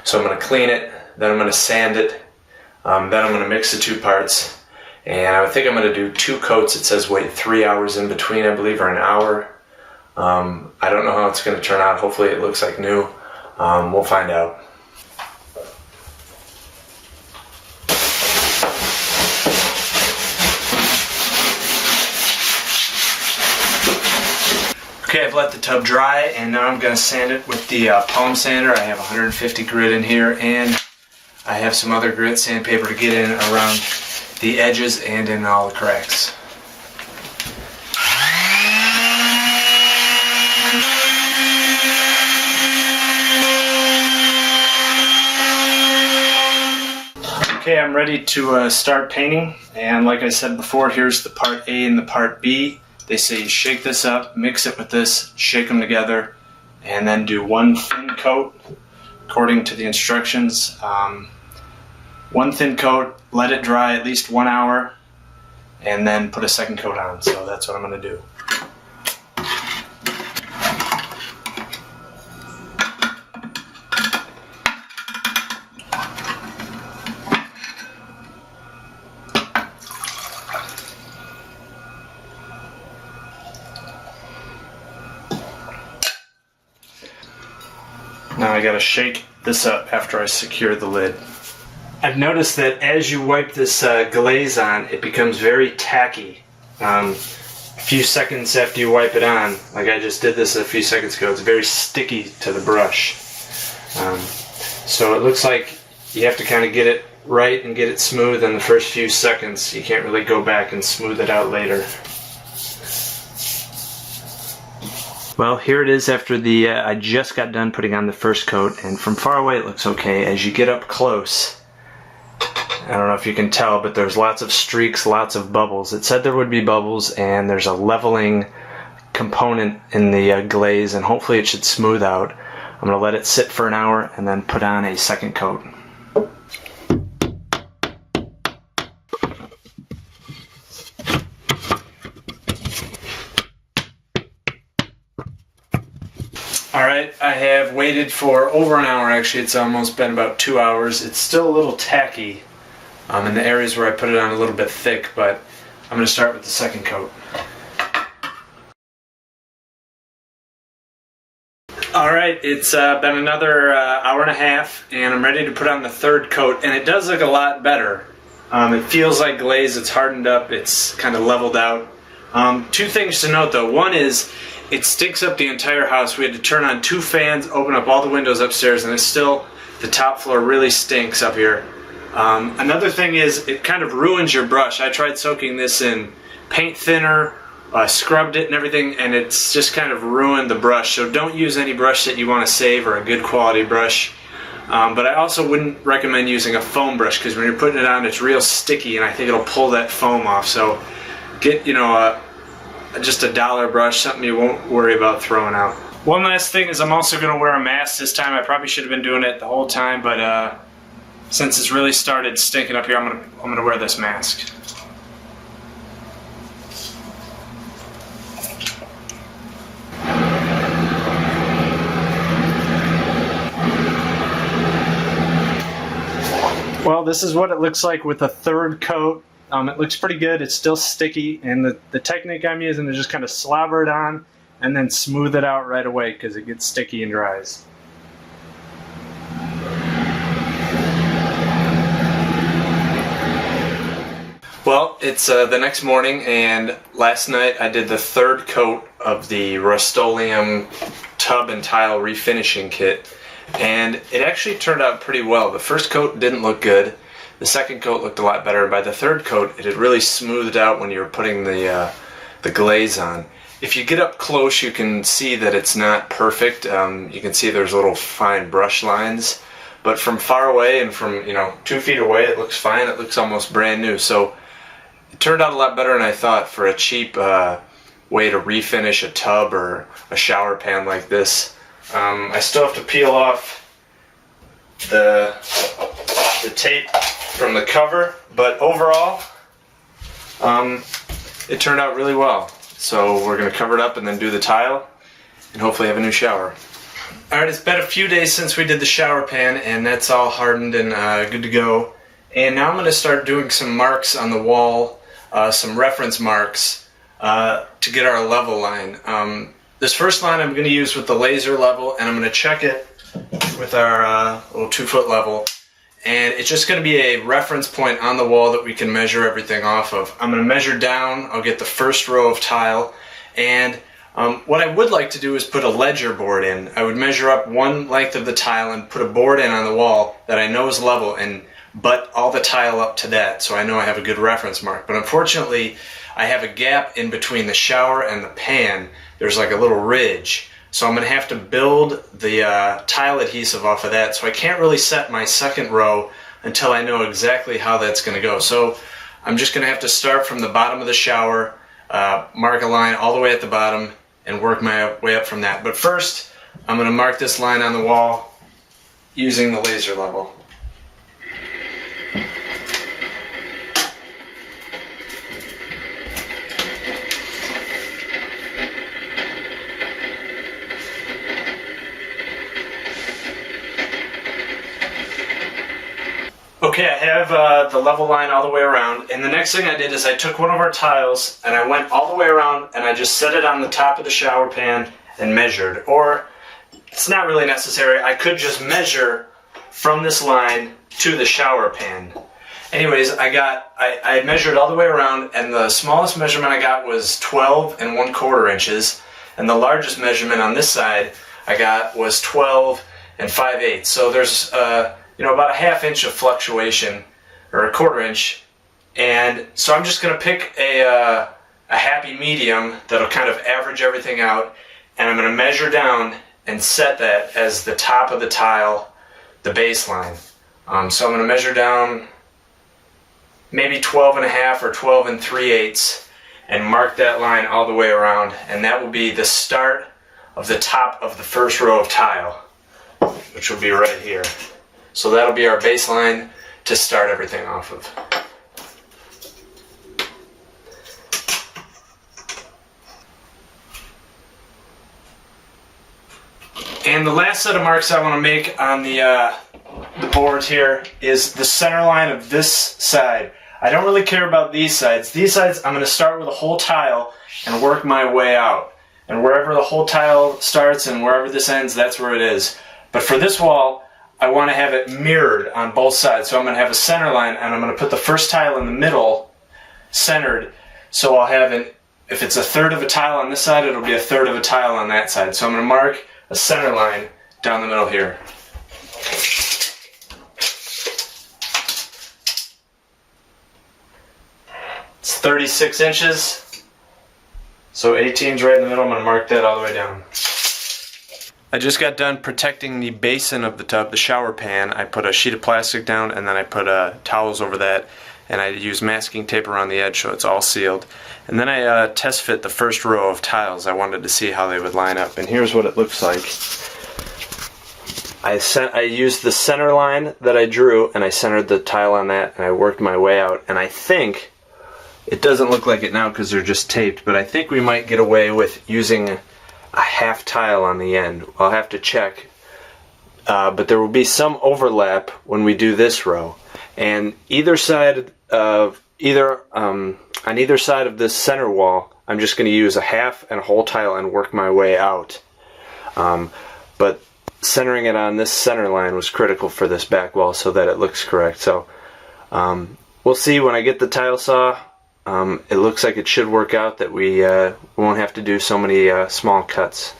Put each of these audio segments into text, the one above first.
So I'm going to clean it, then I'm going to sand it, then I'm going to mix the two parts, and I think I'm going to do 2 coats. It says wait 3 hours in between, I believe, or an hour. I don't know how it's going to turn out. Hopefully it looks like new. We'll find out. Okay, I've let the tub dry, and now I'm going to sand it with the palm sander. I have 150 grit in here, and I have some other grit sandpaper to get in around the edges and in all the cracks. Okay, I'm ready to start painting, and like I said before, here's the part A and the part B. They say you shake this up, mix it with this, shake them together, and then do 1 thin coat according to the instructions. 1 thin coat, let it dry at least 1 hour, and then put a 2nd coat on. So that's what I'm going to do. Now I gotta shake this up after I secure the lid. I've noticed that as you wipe this glaze on, it becomes very tacky. A few seconds after you wipe it on, like I just did this a few seconds ago, it's very sticky to the brush. So it looks like you have to kind of get it right and get it smooth in the first few seconds. You can't really go back and smooth it out later. Well, here it is after I just got done putting on the 1st coat, and from far away it looks okay. As you get up close, I don't know if you can tell, but there's lots of streaks, lots of bubbles. It said there would be bubbles, and there's a leveling component in the glaze, and hopefully it should smooth out. I'm going to let it sit for an hour and then put on a 2nd coat. Alright, I have waited for over an hour. Actually, it's almost been about 2 hours. It's still a little tacky in the areas where I put it on a little bit thick, but I'm going to start with the 2nd coat. Alright, it's been another hour and a half, and I'm ready to put on the 3rd coat, and it does look a lot better. It feels like glaze, it's hardened up, it's kind of leveled out. 2 things to note though. One is, it stinks up the entire house. We had to turn on 2 fans, open up all the windows upstairs, and it's still, the top floor really stinks up here. Another thing is, it kind of ruins your brush. I tried soaking this in paint thinner, scrubbed it and everything, and it's just kind of ruined the brush. So don't use any brush that you want to save, or a good quality brush. But I also wouldn't recommend using a foam brush, because when you're putting it on, it's real sticky, and I think it'll pull that foam off. So get, just a dollar brush, something you won't worry about throwing out. One last thing is, I'm also going to wear a mask this time. I probably should have been doing it the whole time, but since it's really started stinking up here, I'm gonna wear this mask. Well, this is what it looks like with a 3rd coat. It looks pretty good. It's still sticky, and the technique I'm using is just kind of slobber it on and then smooth it out right away, because it gets sticky and dries. Well, it's the next morning, and last night I did the 3rd coat of the Rust-Oleum tub and tile refinishing kit, and it actually turned out pretty well. The 1st coat didn't look good. The 2nd coat looked a lot better. By the 3rd coat, it had really smoothed out when you were putting the glaze on. If you get up close, you can see that it's not perfect. You can see there's little fine brush lines, but from far away and from 2 feet away, it looks fine. It looks almost brand new. So it turned out a lot better than I thought for a cheap way to refinish a tub or a shower pan like this. I still have to peel off the tape from the cover, but overall it turned out really well. So we're going to cover it up and then do the tile and hopefully have a new shower. Alright, it's been a few days since we did the shower pan, and that's all hardened and good to go. And now I'm going to start doing some marks on the wall, some reference marks to get our level line. This first line I'm going to use with the laser level, and I'm going to check it with our little 2-foot level. And it's just going to be a reference point on the wall that we can measure everything off of. I'm going to measure down, I'll get the first row of tile, and what I would like to do is put a ledger board in. I would measure up one length of the tile and put a board in on the wall that I know is level and butt all the tile up to that, so I know I have a good reference mark. But unfortunately, I have a gap in between the shower and the pan. There's like a little ridge. So I'm going to have to build the tile adhesive off of that, so I can't really set my second row until I know exactly how that's going to go. So I'm just going to have to start from the bottom of the shower, mark a line all the way at the bottom, and work my way up from that. But first, I'm going to mark this line on the wall using the laser level. Okay, I have the level line all the way around, and the next thing I did is I took one of our tiles and I went all the way around and I just set it on the top of the shower pan and measured. Or, it's not really necessary, I could just measure from this line to the shower pan. Anyways, I measured all the way around, and the smallest measurement I got was 12 1/4 inches, and the largest measurement on this side I got was 12 5/8. So there's about a 1/2 inch of fluctuation, or a 1/4 inch, and so I'm just going to pick a happy medium that'll kind of average everything out, and I'm going to measure down and set that as the top of the tile, the baseline. So I'm going to measure down maybe 12 1/2 or 12 3/8 and mark that line all the way around, and that will be the start of the top of the first row of tile, which will be right here. So that'll be our baseline to start everything off of. And the last set of marks I want to make on the board here is the center line of this side. I don't really care about these sides. These sides, I'm going to start with a whole tile and work my way out. And wherever the whole tile starts and wherever this ends, that's where it is. But for this wall, I want to have it mirrored on both sides. So I'm going to have a center line, and I'm going to put the first tile in the middle, centered. So I'll have if it's 1/3 of a tile on this side, it'll be 1/3 of a tile on that side. So I'm going to mark a center line down the middle here. It's 36 inches. So 18's right in the middle. I'm going to mark that all the way down. I just got done protecting the basin of the tub, the shower pan. I put a sheet of plastic down, and then I put towels over that, and I used masking tape around the edge so it's all sealed. And then I test fit the first row of tiles. I wanted to see how they would line up, and here's what it looks like. I used the center line that I drew, and I centered the tile on that, and I worked my way out. And I think, it doesn't look like it now because they're just taped, but I think we might get away with using a half tile on the end. I'll have to check, but there will be some overlap when we do this row. And either side of on either side of this center wall, I'm just going to use a half and a whole tile and work my way out. But centering it on this center line was critical for this back wall so that it looks correct. So we'll see when I get the tile saw. It looks like it should work out, that we won't have to do so many small cuts.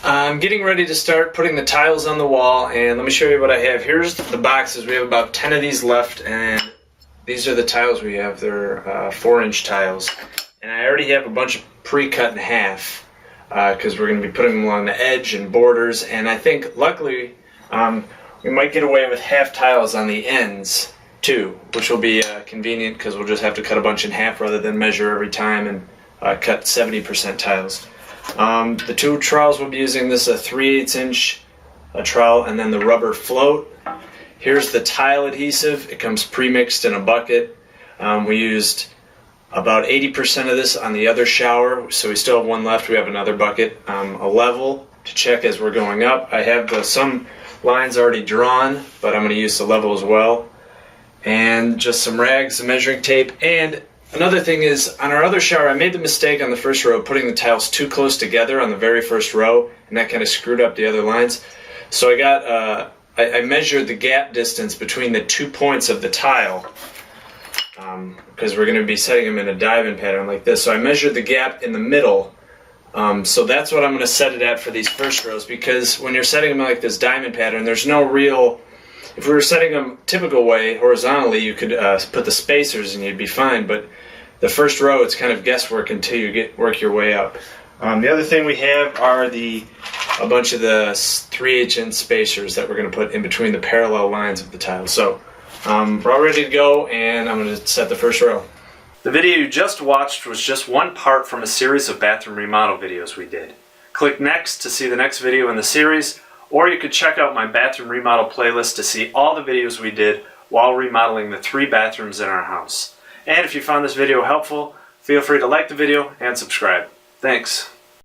I'm getting ready to start putting the tiles on the wall, and let me show you what I have. Here's the boxes. We have about 10 of these left, and these are the tiles we have. They're 4-inch tiles. And I already have a bunch of pre-cut in half because we're going to be putting them along the edge and borders, and I think luckily we might get away with half tiles on the ends too, which will be convenient because we'll just have to cut a bunch in half rather than measure every time and cut 70% tiles. The two trowels we'll be using, this is a 3/8 inch trowel, and then the rubber float. Here's the tile adhesive. It comes pre-mixed in a bucket. We used about 80% of this on the other shower, so we still have one left. We have another bucket. A level to check as we're going up. I have some lines already drawn, but I'm going to use the level as well. And just some rags, some measuring tape. And another thing is, on our other shower, I made the mistake on the first row of putting the tiles too close together on the very first row, and that kind of screwed up the other lines. So I got, I measured the gap distance between the 2 points of the tile, because we're going to be setting them in a diamond pattern like this. So I measured the gap in the middle. So that's what I'm going to set it at for these first rows, because when you're setting them like this diamond pattern, there's no real, if we were setting them typical way, horizontally, you could put the spacers and you'd be fine, but the first row, it's kind of guesswork until you work your way up. The other thing we have are a bunch of the 3/8 inch spacers that we're going to put in between the parallel lines of the tiles. So we're all ready to go, and I'm going to set the first row. The video you just watched was just one part from a series of bathroom remodel videos we did. Click next to see the next video in the series, or you could check out my bathroom remodel playlist to see all the videos we did while remodeling the 3 bathrooms in our house. And if you found this video helpful, feel free to like the video and subscribe. Thanks.